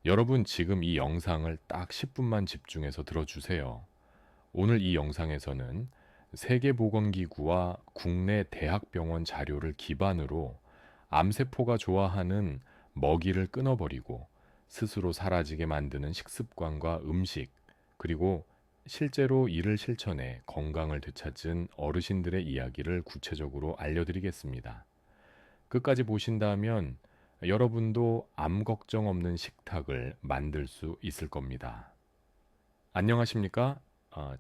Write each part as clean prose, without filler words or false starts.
여러분 지금 이 영상을 딱 10분만 집중해서 들어주세요. 오늘 이 영상에서는 세계보건기구와 국내 대학병원 자료를 기반으로 암세포가 좋아하는 먹이를 끊어버리고 스스로 사라지게 만드는 식습관과 음식, 그리고 실제로 이를 실천해 건강을 되찾은 어르신들의 이야기를 구체적으로 알려드리겠습니다. 끝까지 보신다면 여러분도 암 걱정 없는 식탁을 만들 수 있을 겁니다. 안녕하십니까?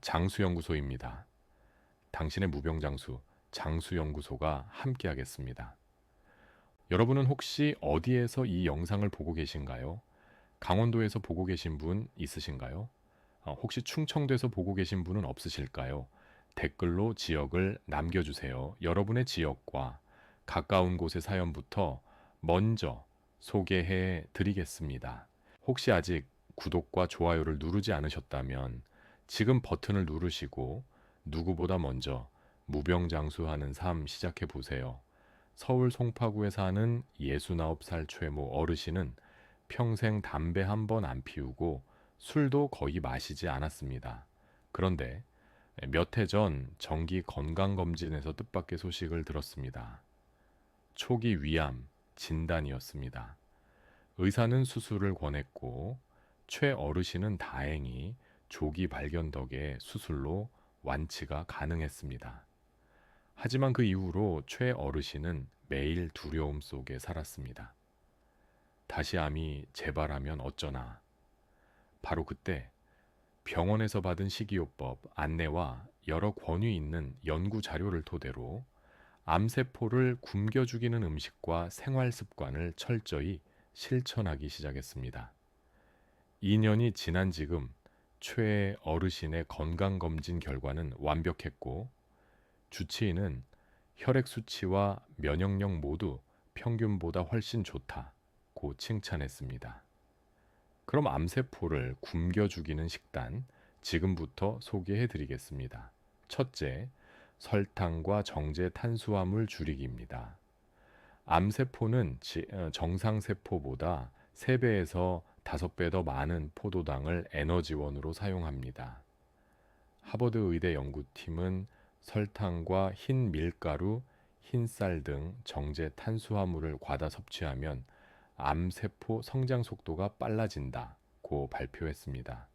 장수연구소입니다. 당신의 무병장수 장수연구소가 함께하겠습니다. 여러분은 혹시 어디에서 이 영상을 보고 계신가요? 강원도에서 보고 계신 분 있으신가요? 혹시 충청도에서 보고 계신 분은 없으실까요? 댓글로 지역을 남겨주세요. 여러분의 지역과 가까운 곳의 사연부터 먼저 소개해 드리겠습니다. 혹시 아직 구독과 좋아요를 누르지 않으셨다면 지금 버튼을 누르시고 누구보다 먼저 무병장수하는 삶 시작해 보세요. 서울 송파구에 사는 69살 최모 어르신은 평생 담배 한 번 안 피우고 술도 거의 마시지 않았습니다. 그런데 몇 해 전 정기 건강검진에서 뜻밖의 소식을 들었습니다. 초기 위암 진단이었습니다. 의사는 수술을 권했고 최 어르신은 다행히 조기 발견 덕에 수술로 완치가 가능했습니다. 하지만 그 이후로 최 어르신은 매일 두려움 속에 살았습니다. 다시 암이 재발하면 어쩌나. 바로 그때 병원에서 받은 식이요법 안내와 여러 권위 있는 연구 자료를 토대로 암세포를 굶겨 죽이는 음식과 생활 습관을 철저히 실천하기 시작했습니다. 2년이 지난 지금 최 어르신의 건강검진 결과는 완벽했고 주치의는 혈액 수치와 면역력 모두 평균보다 훨씬 좋다고 칭찬했습니다. 그럼 암세포를 굶겨 죽이는 식단 지금부터 소개해 드리겠습니다. 첫째, 설탕과 정제 탄수화물 줄이기입니다. 암세포는 정상세포보다 3배에서 5배 더 많은 포도당을 에너지원으로 사용합니다. 하버드 의대 연구팀은 설탕과 흰 밀가루, 흰쌀 등 정제 탄수화물을 과다 섭취하면 암세포 성장 속도가 빨라진다고 발표했습니다.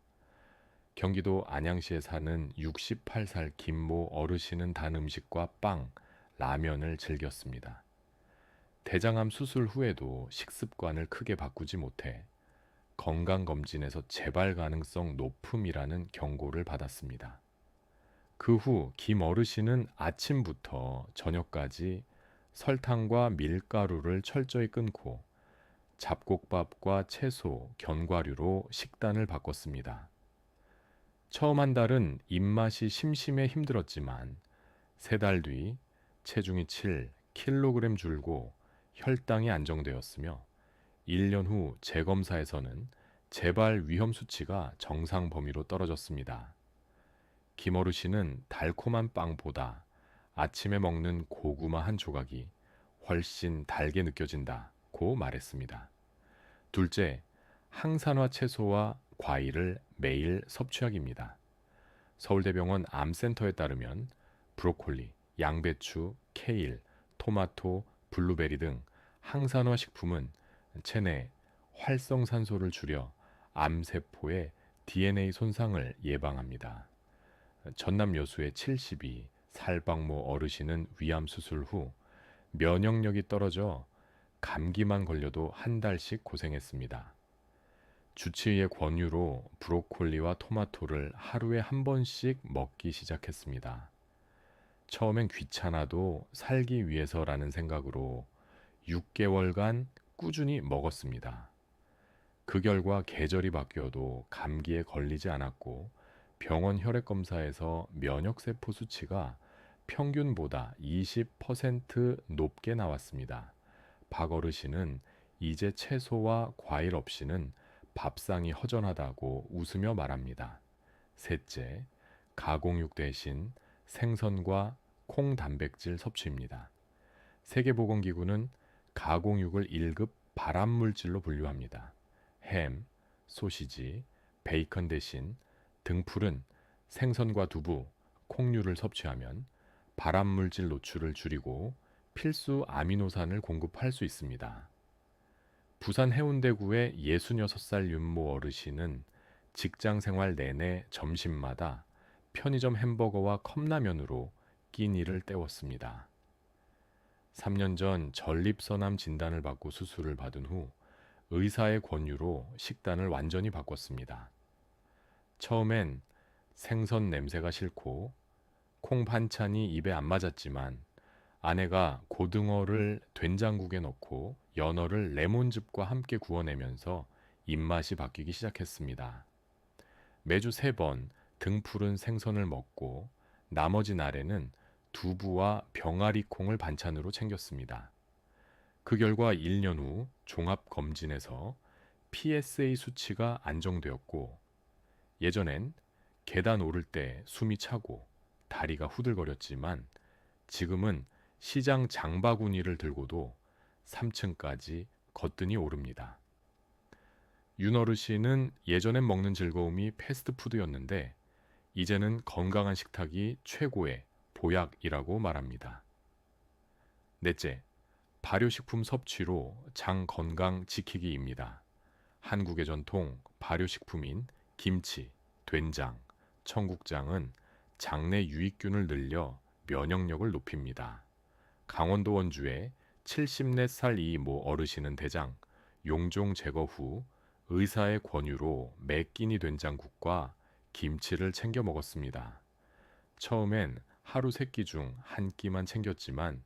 경기도 안양시에 사는 68살 김모 어르신은 단 음식과 빵, 라면을 즐겼습니다. 대장암 수술 후에도 식습관을 크게 바꾸지 못해 건강검진에서 재발 가능성 높음이라는 경고를 받았습니다. 그 후 김 어르신은 아침부터 저녁까지 설탕과 밀가루를 철저히 끊고 잡곡밥과 채소, 견과류로 식단을 바꿨습니다. 처음 한 달은 입맛이 심심해 힘들었지만 3달 뒤 체중이 7kg 줄고 혈당이 안정되었으며 1년 후 재검사에서는 재발 위험 수치가 정상 범위로 떨어졌습니다. 김어르 씨는 달콤한 빵보다 아침에 먹는 고구마 한 조각이 훨씬 달게 느껴진다고 말했습니다. 둘째, 항산화 채소와 과일을 매일 섭취하기입니다. 서울대병원 암센터에 따르면 브로콜리, 양배추, 케일, 토마토, 블루베리 등 항산화 식품은 체내 활성산소를 줄여 암세포의 DNA 손상을 예방합니다. 전남 여수의 72 살박모 어르신은 위암 수술 후 면역력이 떨어져 감기만 걸려도 한 달씩 고생했습니다. 주치의의 권유로 브로콜리와 토마토를 하루에 한 번씩 먹기 시작했습니다. 처음엔 귀찮아도 살기 위해서라는 생각으로 6개월간 꾸준히 먹었습니다. 그 결과 계절이 바뀌어도 감기에 걸리지 않았고 병원 혈액 검사에서 면역세포 수치가 평균보다 20% 높게 나왔습니다. 박 어르신은 이제 채소와 과일 없이는 밥상이 허전하다고 웃으며 말합니다. 셋째, 가공육 대신 생선과 콩 단백질 섭취입니다. 세계보건기구는 가공육을 1급 발암물질로 분류합니다. 햄, 소시지, 베이컨 대신 등푸른 생선과 두부, 콩류를 섭취하면 발암물질 노출을 줄이고 필수 아미노산을 공급할 수 있습니다. 부산 해운대구의 66살 윤모 어르신은 직장 생활 내내 점심마다 편의점 햄버거와 컵라면으로 끼니를 때웠습니다. 3년 전 전립선암 진단을 받고 수술을 받은 후 의사의 권유로 식단을 완전히 바꿨습니다. 처음엔 생선 냄새가 싫고 콩 반찬이 입에 안 맞았지만 아내가 고등어를 된장국에 넣고 연어를 레몬즙과 함께 구워내면서 입맛이 바뀌기 시작했습니다. 매주 3번 등푸른 생선을 먹고 나머지 날에는 두부와 병아리 콩을 반찬으로 챙겼습니다. 그 결과 1년 후 종합검진에서 PSA 수치가 안정되었고 예전엔 계단 오를 때 숨이 차고 다리가 후들거렸지만 지금은 시장 장바구니를 들고도 3층까지 거뜬히 오릅니다. 윤어르신은 예전엔 먹는 즐거움이 패스트푸드였는데 이제는 건강한 식탁이 최고의 보약이라고 말합니다. 넷째, 발효식품 섭취로 장 건강 지키기입니다. 한국의 전통 발효식품인 김치, 된장, 청국장은 장내 유익균을 늘려 면역력을 높입니다. 강원도 원주의 74살 이 모 어르신은 대장, 용종 제거 후 의사의 권유로 매 끼니 된장국과 김치를 챙겨 먹었습니다. 처음엔 하루 3끼 중 1끼만 챙겼지만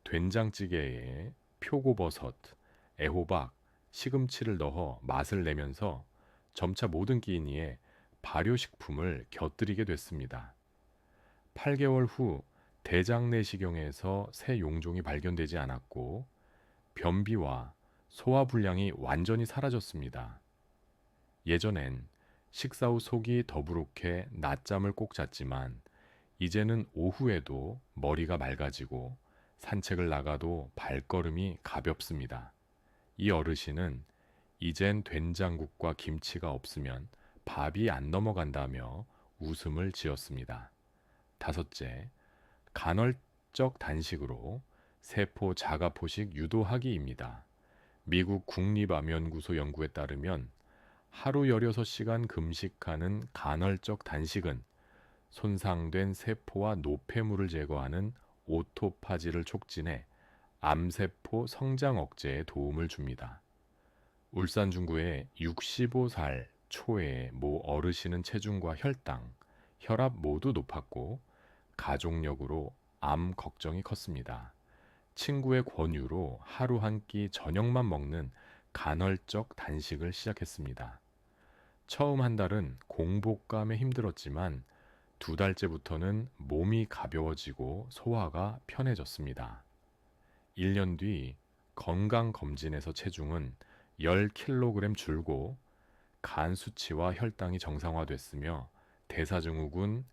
된장찌개에 표고버섯, 애호박, 시금치를 넣어 맛을 내면서 점차 모든 끼니에 발효식품을 곁들이게 됐습니다. 8개월 후 대장 내시경에서 새 용종이 발견되지 않았고 변비와 소화불량이 완전히 사라졌습니다. 예전엔 식사 후 속이 더부룩해 낮잠을 꼭 잤지만 이제는 오후에도 머리가 맑아지고 산책을 나가도 발걸음이 가볍습니다. 이 어르신은 이젠 된장국과 김치가 없으면 밥이 안 넘어간다며 웃음을 지었습니다. 5째, 간헐적 단식으로 세포 자가 포식 유도하기입니다. 미국 국립암연구소 연구에 따르면 하루 16시간 금식하는 간헐적 단식은 손상된 세포와 노폐물을 제거하는 오토파지를 촉진해 암세포 성장 억제에 도움을 줍니다. 울산 중구의 65살 초의 모 어르신은 체중과 혈당, 혈압 모두 높았고 가족력으로 암 걱정이 컸습니다. 친구의 권유로 하루 한 끼 저녁만 먹는 간헐적 단식을 시작했습니다. 처음 한 달은 공복감에 힘들었지만 2달째부터는 몸이 가벼워지고 소화가 편해졌습니다. 1년 뒤 건강검진에서 체중은 10kg 줄고 간 수치와 혈당이 정상화됐으며 대사증후군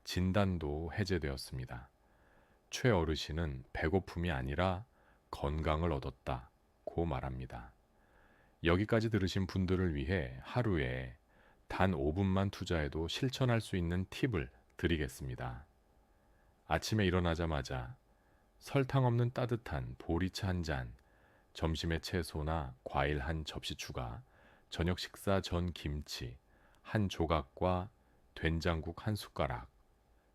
진단도 해제되었습니다. 최 어르신은 배고픔이 아니라 건강을 얻었다고 말합니다. 여기까지 들으신 분들을 위해 하루에 단 5분만 투자해도 실천할 수 있는 팁을 드리겠습니다. 아침에 일어나자마자 설탕 없는 따뜻한 보리차 한 잔, 점심에 채소나 과일 한 접시 추가, 저녁 식사 전 김치 한 조각과 된장국 한 숟가락,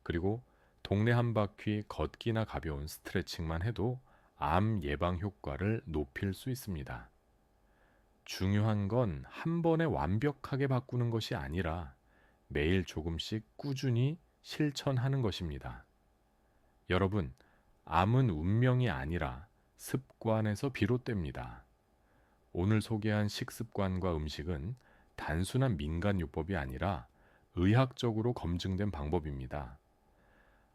그리고 동네 한 바퀴 걷기나 가벼운 스트레칭만 해도 암 예방 효과를 높일 수 있습니다. 중요한 건 한 번에 완벽하게 바꾸는 것이 아니라 매일 조금씩 꾸준히 실천하는 것입니다. 여러분, 암은 운명이 아니라 습관에서 비롯됩니다. 오늘 소개한 식습관과 음식은 단순한 민간요법이 아니라 의학적으로 검증된 방법입니다.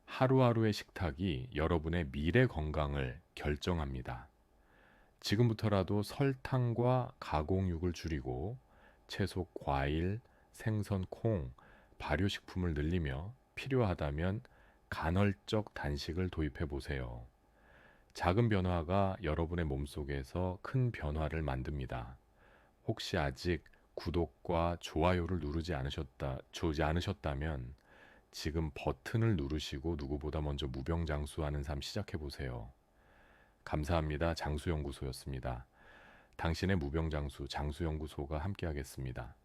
하루하루의 식탁이 여러분의 미래 건강을 결정합니다. 지금부터라도 설탕과 가공육을 줄이고 채소, 과일, 생선, 콩, 발효식품을 늘리며 필요하다면 간헐적 단식을 도입해 보세요. 작은 변화가 여러분의 몸속에서 큰 변화를 만듭니다. 혹시 아직 구독과 좋아요를 주지 않으셨다면 지금 버튼을 누르시고 누구보다 먼저 무병장수하는 삶 시작해 보세요. 감사합니다. 장수연구소였습니다. 당신의 무병장수 장수연구소가 함께하겠습니다.